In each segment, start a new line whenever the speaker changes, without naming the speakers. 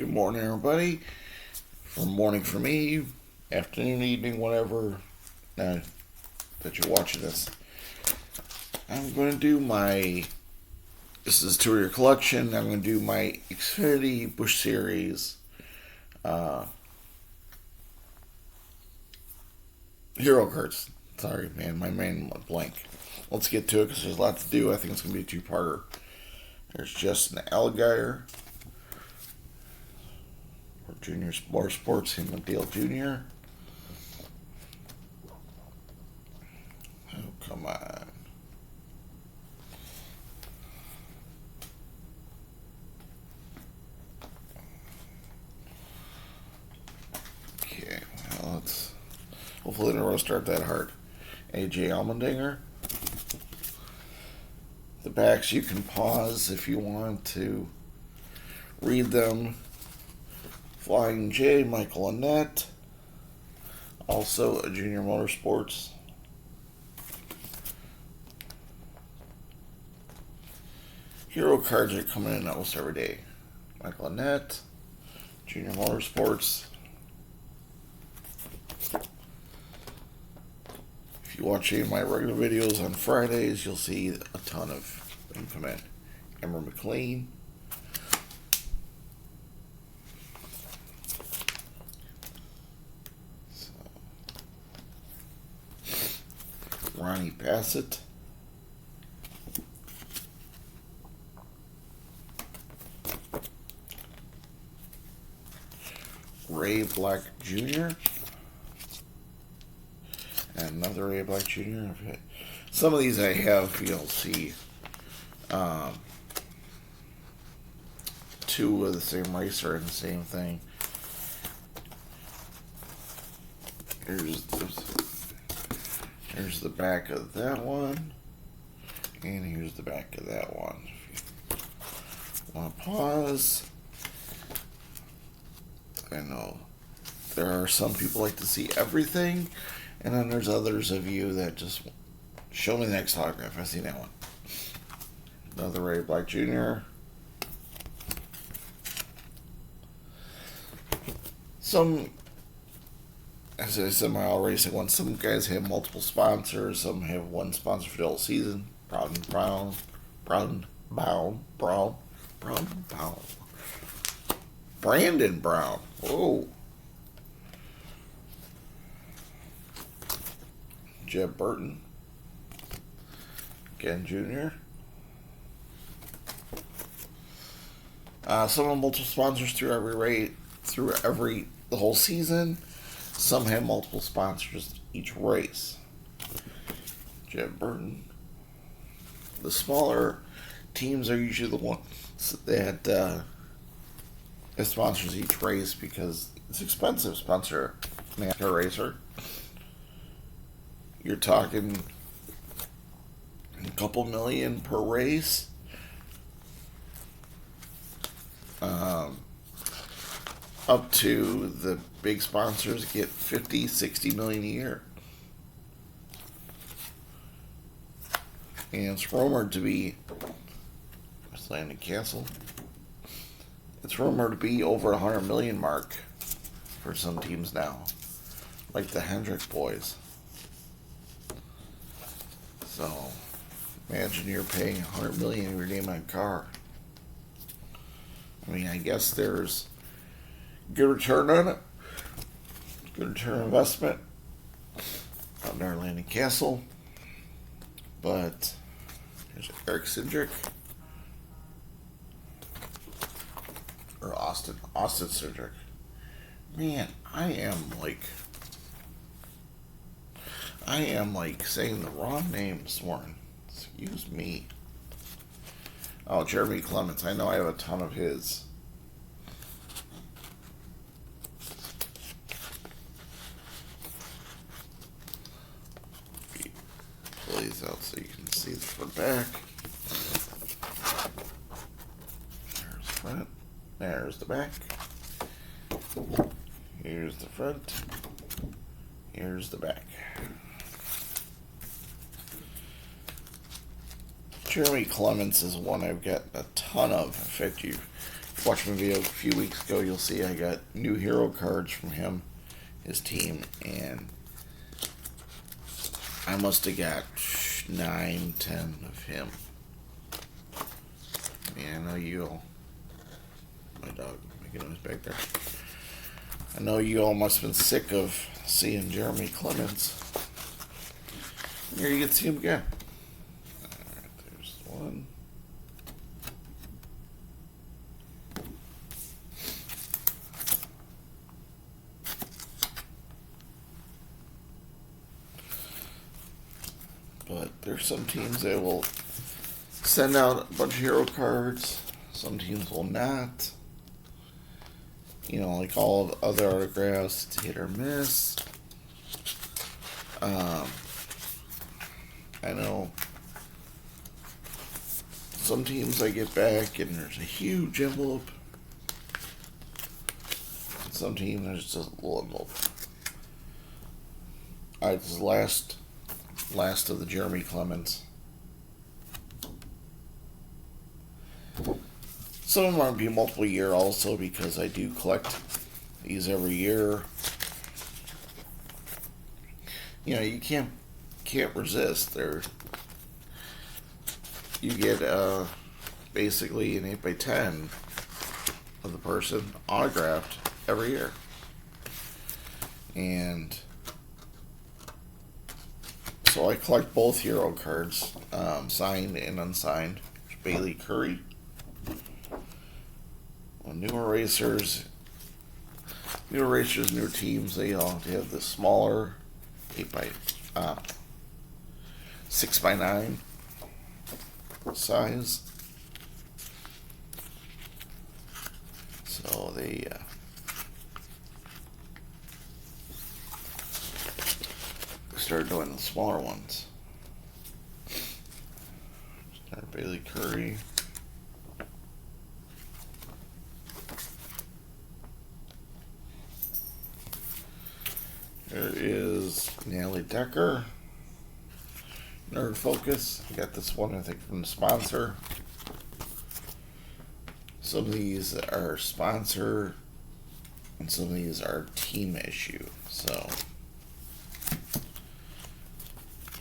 Good morning, everybody. From morning for me, afternoon, evening, whatever that you're watching this. I'm going to do my. This is Tour Your Collection. I'm going to do my Xfinity Busch Series Hero cards. Sorry, man, my mind went blank. Let's get to it because there's a lot to do. I think it's going to be a two-parter. There's Justin Allgaier. Junior Motorsports, him and Dale Jr. Oh, come on. Okay, well, let's. Hopefully, they don't start that hard. AJ Allmendinger. The backs, you can pause if you want to read them. Flying J, Michael Annett. Also a Junior Motorsports. Hero cards are coming in almost every day. Michael Annett, Junior Motorsports. If you watch any of my regular videos on Fridays, you'll see a ton of them come in. Emmer McLean. Ronnie Bassett. Ray Black Jr. And another Ray Black Jr. Some of these I have, you'll see two of the same racer and the same thing. Here's the back of that one, and here's the back of that one. If you want to pause, I know there are some people like to see everything, and then there's others of you that just show me the next autograph. I see that one. Another Ray Black Jr. As I said, my all racing one. Some guys have multiple sponsors. Some have one sponsor for the whole season. Brown. Brandon Brown. Whoa. Jeb Burton. Ken Jr. Some have multiple sponsors through the whole season. Some have multiple sponsors each race. Jeb Burton. The smaller teams are usually the ones that have sponsors each race because it's expensive to sponsor a NASCAR racer. You're talking a couple million per race. Up to the big sponsors get 50, 60 million a year. And it's rumored to be Landon Castle. It's rumored to be over 100 million mark for some teams now, like the Hendrick boys. So imagine you're paying 100 million in your name on a car. I mean, I guess there's good return on it. Good return on investment out there in Landon Castle. But here's Eric Cindric. Or Austin Cindric. Man, I am like saying the wrong name this morning. Excuse me. Oh, Jeremy Clements. I know I have a ton of his. Pull these out so you can see the front back. There's the front. There's the back. Here's the front. Here's the back. Jeremy Clements is one I've got a ton of. In fact, you watch my video a few weeks ago, you'll see I got new hero cards from him, his team, and I must have got 9, 10 of him. Man, I know you all. My dog making noise back there. I know you all must have been sick of seeing Jeremy Clemens. Here you get to see him again. Alright, there's one. But there's some teams that will send out a bunch of hero cards. Some teams will not. You know, like all of other autographs, it's hit or miss. I know some teams I get back and there's a huge envelope. And some teams there's just a little envelope. Alright, this is the last of the Jeremy Clemens. Some of them might be multiple year also because I do collect these every year. You know, you can't resist. You get basically an 8x10 of the person autographed every year. And so I collect both hero cards, signed and unsigned. Bailey Curry. Well, newer racers, newer teams, they all have the smaller 6x9 size. So they started doing the smaller ones. Start Bailey Curry. There is Natalie Decker. Nerd Focus. I got this one, I think, from the sponsor. Some of these are sponsor, and some of these are team issue. So,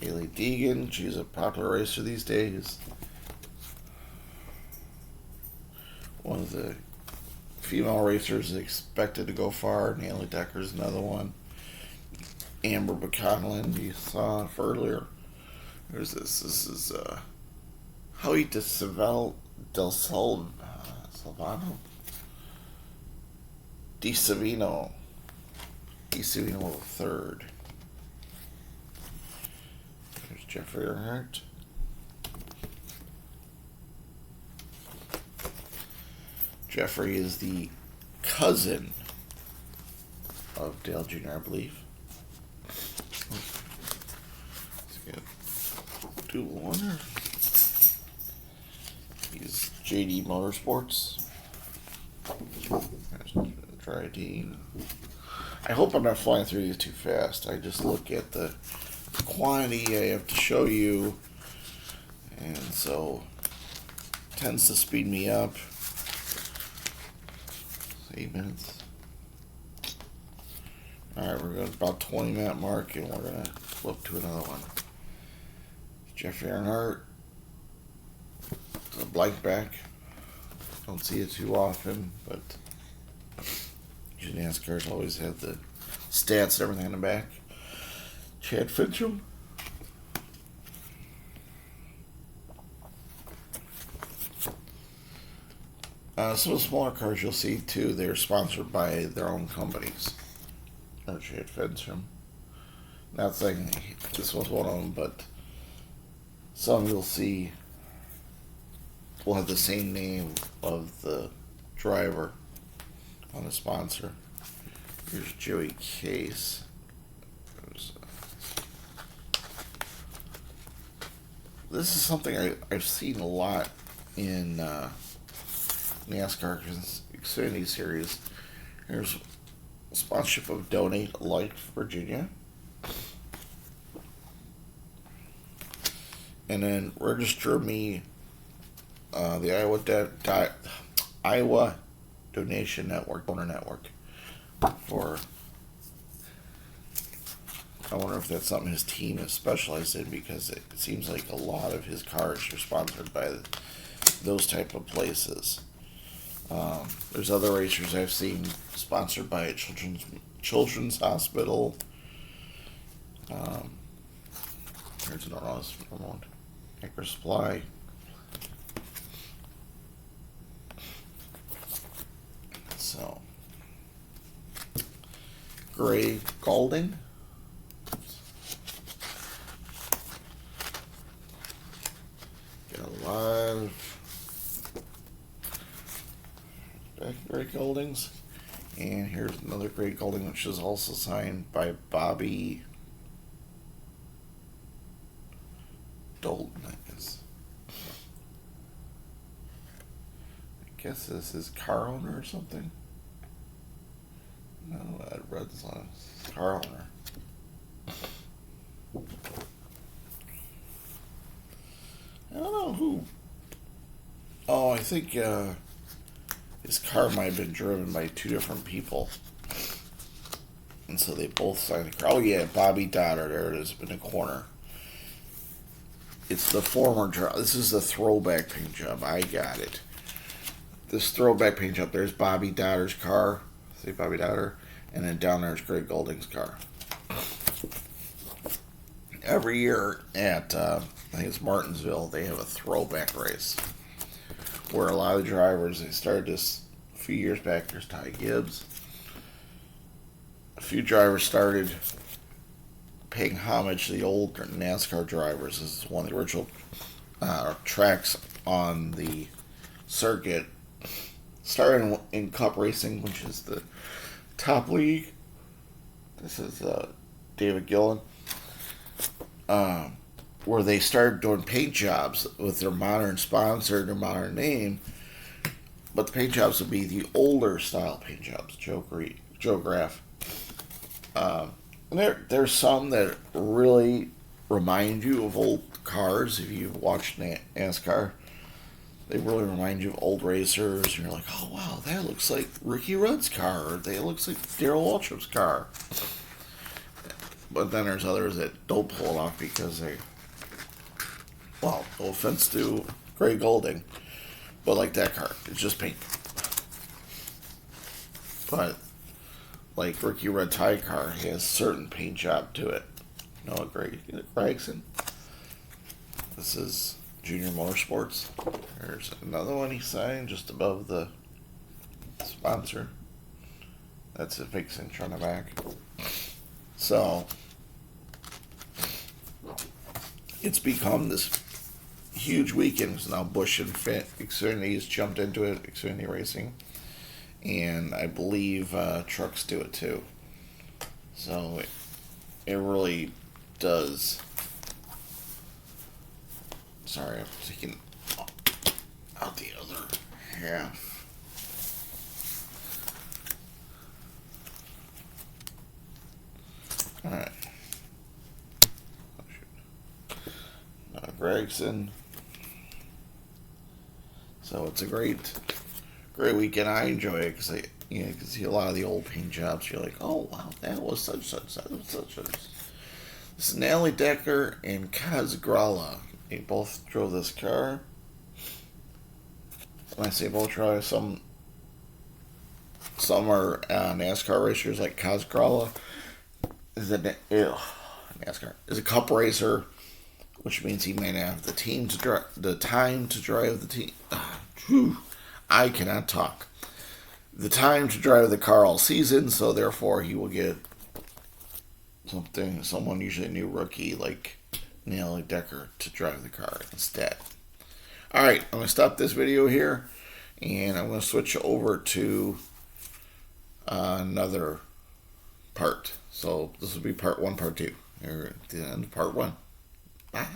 Haley Deegan, she's a popular racer these days. One of the female racers expected to go far. Natalie Decker's another one. Amber McConnell, you saw earlier. There's this. This is Howie del Silvano. Di Savino III. There's Jeffrey Earnhardt. Jeffrey is the cousin of Dale Jr., I believe. Let's get Dual Warner. He's JD Motorsports. There's Dryden. I hope I'm not flying through these too fast. I just look at the quantity I have to show you, and so it tends to speed me up. 8 minutes. Alright, we're going about 20-minute mark, and we're going to flip to another one. Jeffrey Earnhardt. It's a blank back. Don't see it too often, but usually NASCAR's always had the stats and everything in the back. Chad Fincham. Some of the smaller cars you'll see too, they're sponsored by their own companies. Chad Fincham. Not saying this was one of them, but some you'll see will have the same name of the driver on the sponsor. Here's Joey Case. This is something I've seen a lot in NASCAR Xfinity series. Here's sponsorship of Donate Life Virginia. And then Register Me, the Iowa donation network, donor network for. I wonder if that's something his team is specialized in, because it seems like a lot of his cars are sponsored by those type of places. There's other racers I've seen sponsored by a children's hospital. There's another one, Acre Supply. So, Gray Goulding. Got a lot of Great Goldings. And here's another Great Golding, which is also signed by Bobby Dalton, I guess this is car owner or something. No, I read this on car owner. I don't know who. Oh, I think his car might have been driven by two different people. And so they both signed the car. Oh, yeah, Bobby Dotter. There it is in the corner. It's the former job. This is the throwback paint job. I got it. This throwback paint job. There's Bobby Dotter's car. See Bobby Dotter? And then down there's Greg Golding's car. Every year at, I think it's Martinsville, they have a throwback race. Where a lot of the drivers, they started this a few years back. There's Ty Gibbs. A few drivers started paying homage to the old NASCAR drivers. This is one of the original tracks on the circuit. Started in Cup Racing, which is the top league. This is David Gillen. Where they started doing paint jobs with their modern sponsor, their modern name. But the paint jobs would be the older style paint jobs. Joe Graff. And there's some that really remind you of old cars. If you've watched NASCAR, they really remind you of old racers. And you're like, oh wow, that looks like Ricky Rudd's car. Or that looks like Darrell Waltrip's car. But then there's others that don't pull it off because they, well, no offense to Gray Golding, but like that car, it's just paint. But like Ricky Rudd Tie car, he has a certain paint job to it. Noah Gregson. This is Junior Motorsports. There's another one he signed just above the sponsor. That's a big cinch on the back. So it's become this huge weekend. So now Busch and Xfinity has jumped into it, Xfinity Racing. And I believe trucks do it too. So it really does. Sorry, I'm taking out the other half. Alright. Gregson. So it's a great weekend. I enjoy it because you can see a lot of the old paint jobs. You're like, oh wow, that was such. This is Natalie Decker and Kaz Gralla. They both drove this car. When I say both drove, some are NASCAR racers like Kaz Gralla. NASCAR is a cup racer, which means he may not have the time to drive the team. I cannot talk. The time to drive the car all season, so therefore he will get someone, usually a new rookie like Natalie Decker, to drive the car instead. Alright, I'm going to stop this video here, and I'm going to switch over to another part. So this will be part 1, part 2. Here at the end of part 1. Bye.